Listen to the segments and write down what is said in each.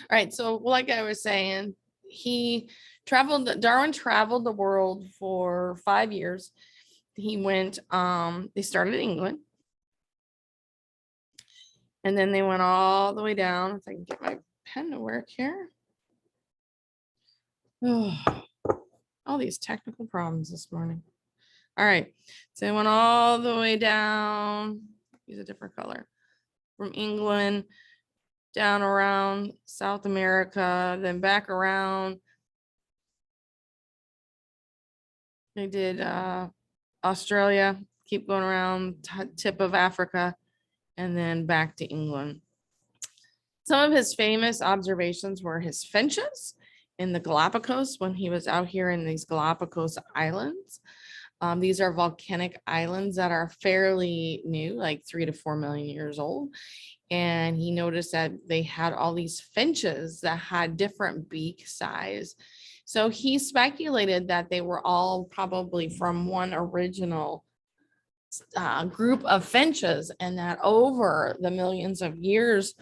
All right, so like I was saying, Darwin traveled the world for 5 years. He went, they started in England, and then they went all the way down. If I can get my pen to work here. Oh, all these technical problems this morning. All right, so they went all the way down, use a different color, from England down around South America, then back around. They did Australia, keep going around tip of Africa, and then back to England. Some of his famous observations were his finches in the Galapagos when he was out here in these Galapagos Islands. These are volcanic islands that are fairly new, like 3 to 4 million years old. And he noticed that they had all these finches that had different beak size. So he speculated that they were all probably from one original group of finches, and that over the millions of years,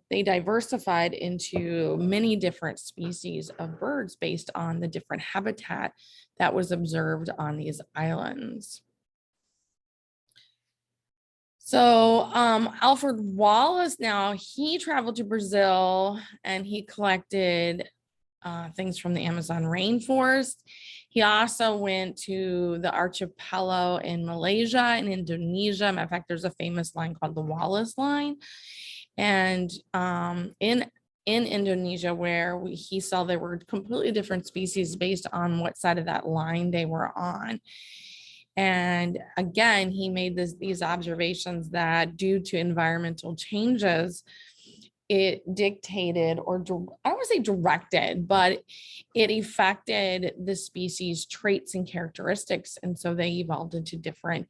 they diversified into many different species of birds based on the different habitat that was observed on these islands. So Alfred Wallace, now he traveled to Brazil and he collected things from the Amazon rainforest. He also went to the archipelago in Malaysia and Indonesia. Matter of fact, there's a famous line called the Wallace Line. And in Indonesia, where he saw there were completely different species based on what side of that line they were on. And again, he made these observations that due to environmental changes, it dictated, or I don't want to say directed, but it affected the species traits and characteristics. And so they evolved into different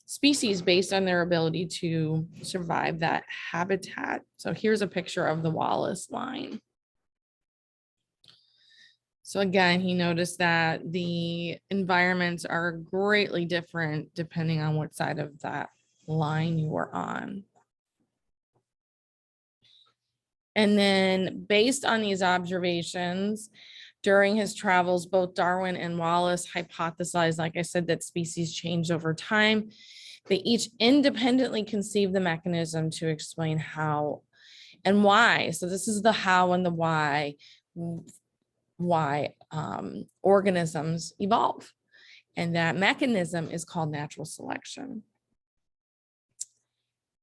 species based on their ability to survive that habitat. So here's a picture of the Wallace Line. So again, he noticed that the environments are greatly different depending on what side of that line you were on. And then based on these observations, during his travels, both Darwin and Wallace hypothesized, like I said, that species change over time. They each independently conceived the mechanism to explain how and why. So this is the how and the why organisms evolve. And that mechanism is called natural selection.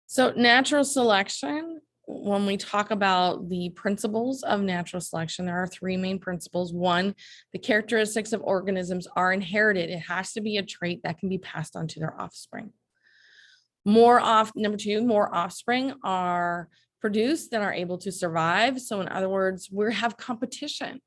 So natural selection, when we talk about the principles of natural selection, there are 3 main principles. 1, the characteristics of organisms are inherited. It has to be a trait that can be passed on to their offspring. Number 2, more offspring are produced than are able to survive. So in other words, we have competition.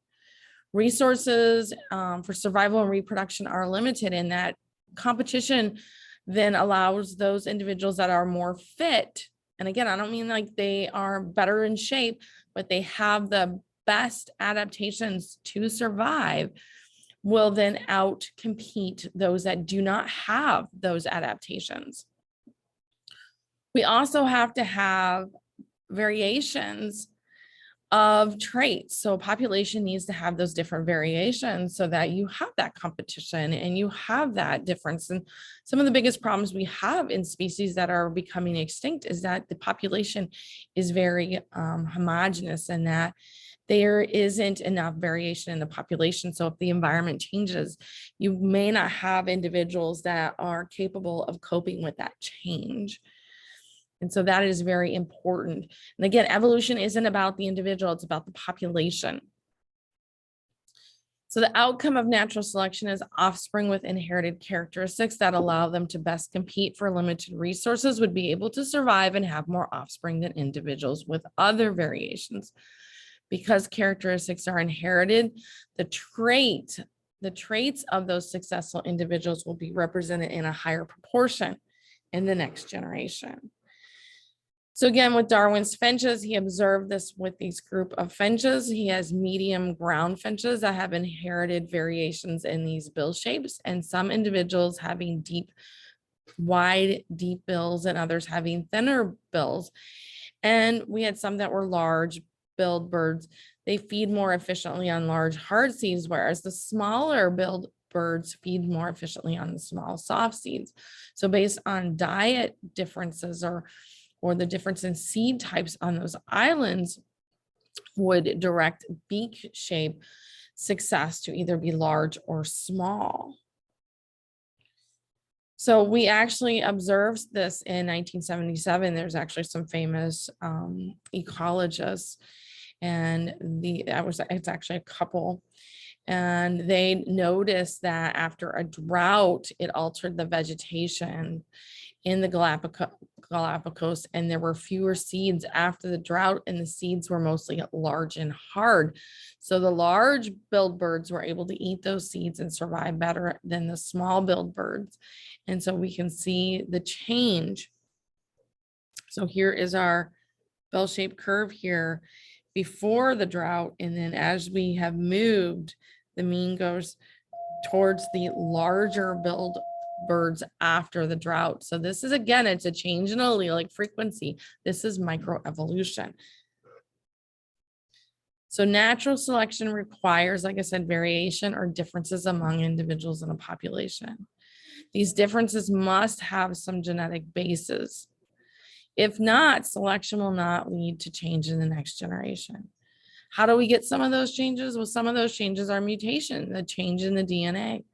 Resources for survival and reproduction are limited, and that competition then allows those individuals that are more fit. And again, I don't mean like they are better in shape, but they have the best adaptations to survive, will then out-compete those that do not have those adaptations. We also have to have variations of traits. So a population needs to have those different variations so that you have that competition and you have that difference. And some of the biggest problems we have in species that are becoming extinct is that the population is very homogeneous, and that there isn't enough variation in the population. So if the environment changes, you may not have individuals that are capable of coping with that change. And so that is very important. And again, evolution isn't about the individual, it's about the population. So the outcome of natural selection is offspring with inherited characteristics that allow them to best compete for limited resources would be able to survive and have more offspring than individuals with other variations. Because characteristics are inherited, the traits of those successful individuals will be represented in a higher proportion in the next generation. So again, with Darwin's finches, he observed this with these group of finches. He has medium ground finches that have inherited variations in these bill shapes, and some individuals having wide, deep bills, and others having thinner bills. And we had some that were large billed birds, they feed more efficiently on large hard seeds, whereas the smaller billed birds feed more efficiently on the small soft seeds. So based on diet differences or the difference in seed types on those islands would direct beak shape success to either be large or small. So we actually observed this in 1977. There's actually some famous ecologists, and it's actually a couple, and they noticed that after a drought, it altered the vegetation in the Galapagos, and there were fewer seeds after the drought, and the seeds were mostly large and hard. So the large billed birds were able to eat those seeds and survive better than the small billed birds. And so we can see the change. So here is our bell-shaped curve here before the drought, and then as we have moved, the mean goes towards the larger billed birds after the drought. So this is, again, it's a change in allelic frequency. This is microevolution. So natural selection requires, like I said, variation or differences among individuals in a population. These differences must have some genetic basis. If not, selection will not lead to change in the next generation. How do we get some of those changes? Well, some of those changes are mutation, the change in the DNA.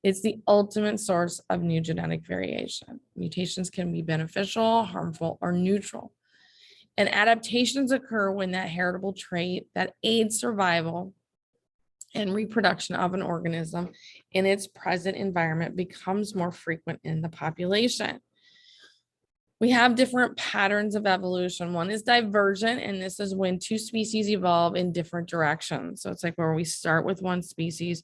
It's the ultimate source of new genetic variation. Mutations can be beneficial, harmful, or neutral. And adaptations occur when that heritable trait that aids survival and reproduction of an organism in its present environment becomes more frequent in the population. We have different patterns of evolution. One is divergent, and this is when two species evolve in different directions. So it's like where we start with one species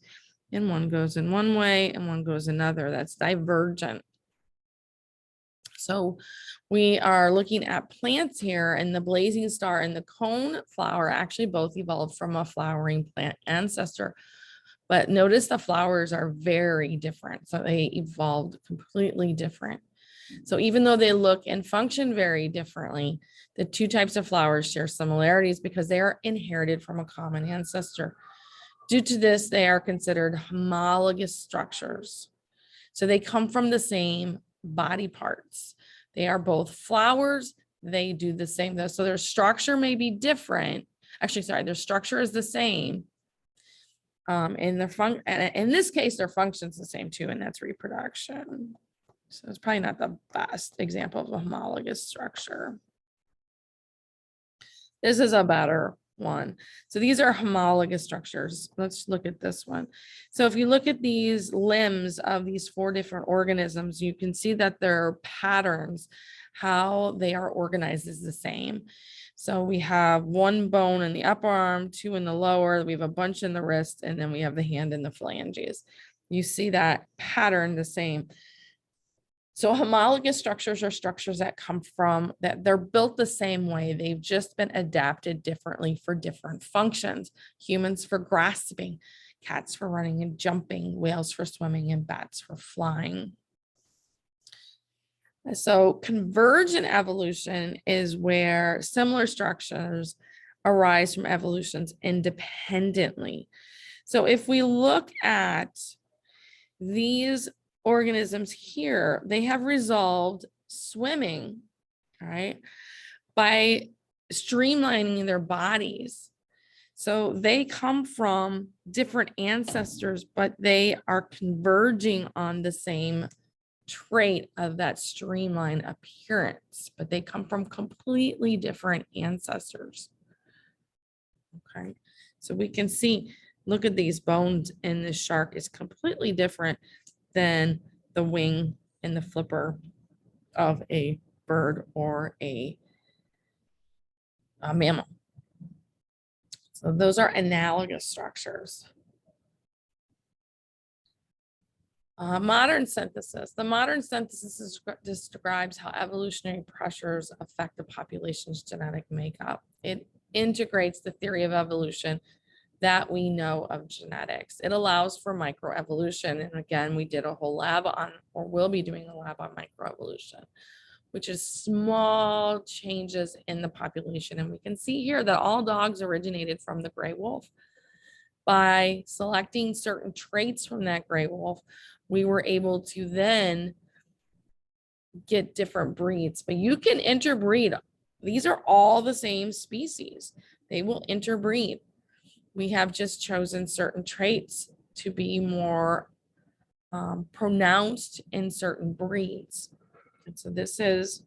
and one goes in one way and one goes another. That's divergent. So we are looking at plants here, and the blazing star and the cone flower actually both evolved from a flowering plant ancestor. But notice the flowers are very different. So they evolved completely different. So even though they look and function very differently, the two types of flowers share similarities because they are inherited from a common ancestor. Due to this, they are considered homologous structures. So they come from the same body parts. They are both flowers. They do the same though. So their structure may be different. Actually, sorry, their structure is the same. In this case, their function's the same too, and that's reproduction. So it's probably not the best example of a homologous structure. This is a better one. So these are homologous structures. Let's look at this one. So if you look at these limbs of these 4 different organisms, you can see that their patterns, how they are organized, is the same. So we have 1 bone in the upper arm, 2 in the lower, we have a bunch in the wrist, and then we have the hand in the phalanges. You see that pattern the same. So homologous structures are structures that come from, that they're built the same way. They've just been adapted differently for different functions. Humans for grasping, cats for running and jumping, whales for swimming, and bats for flying. So convergent evolution is where similar structures arise from evolutions independently. So if we look at these organisms here, they have resolved swimming, right, by streamlining their bodies. So they come from different ancestors, but they are converging on the same trait of that streamlined appearance, but they come from completely different ancestors. Okay, so we can see, look at these bones in this shark is completely different than the wing and the flipper of a bird or a mammal. So those are analogous structures. Modern synthesis. The modern synthesis describes how evolutionary pressures affect the population's genetic makeup. It integrates the theory of evolution that we know of genetics. It allows for microevolution. And again, we did a whole lab on, or will be doing a lab on microevolution. which is small changes in the population. And we can see here that all dogs originated from the gray wolf. By selecting certain traits from that gray wolf, we were able to then get different breeds. But you can interbreed. These are all the same species. They will interbreed. We have just chosen certain traits to be more pronounced in certain breeds. And so this is,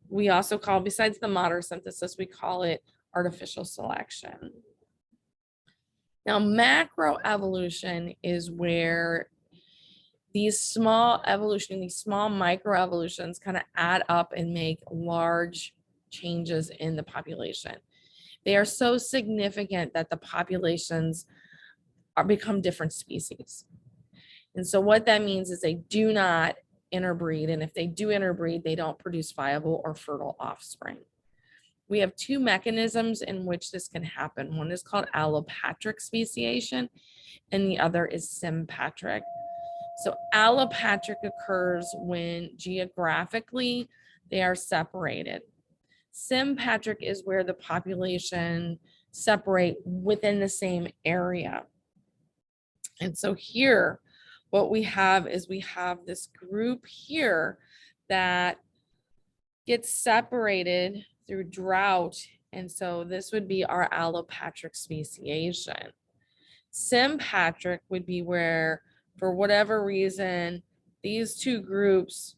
we also call, besides the modern synthesis, we call it artificial selection. Now, macroevolution is where these small evolution, these small microevolutions kind of add up and make large changes in the population. They are so significant that the populations become different species. And so what that means is they do not interbreed. And if they do interbreed, they don't produce viable or fertile offspring. We have two mechanisms in which this can happen. One is called allopatric speciation, and the other is sympatric. So allopatric occurs when geographically they are separated. Sympatric is where the population separate within the same area. And so here, what we have is we have this group here that gets separated through drought. And so this would be our allopatric speciation. Sympatric would be where, for whatever reason, these two groups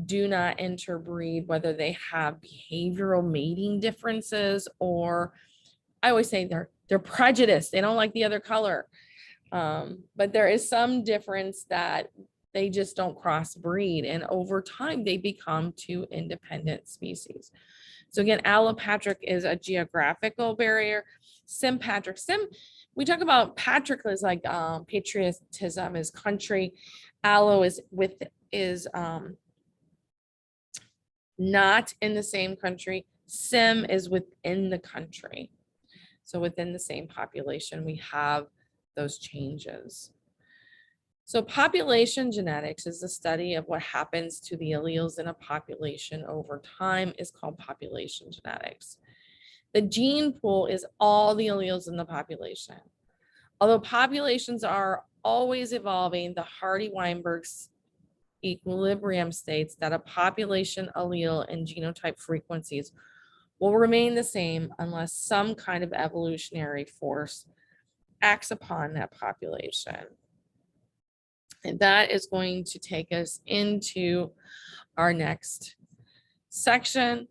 do not interbreed, whether they have behavioral mating differences, or I always say they're prejudiced. They don't like the other color. But there is some difference that they just don't crossbreed, and over time they become two independent species. So again, allopatric is a geographical barrier. Sympatric, we talk about patric is like patriotism is country. Allo is not in the same country. Sim is within the country. So within the same population, we have those changes. So population genetics is the study of what happens to the alleles in a population over time, is called population genetics. The gene pool is all the alleles in the population. Although populations are always evolving, the Hardy-Weinberg's equilibrium states that a population allele and genotype frequencies will remain the same unless some kind of evolutionary force acts upon that population. And that is going to take us into our next section.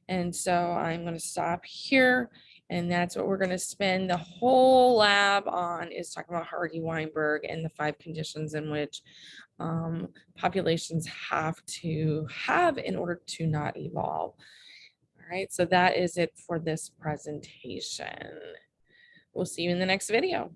And so I'm going to stop here. And that's what we're going to spend the whole lab on, is talking about Hardy-Weinberg and the 5 conditions in which populations have to have in order to not evolve. All right, so that is it for this presentation. We'll see you in the next video.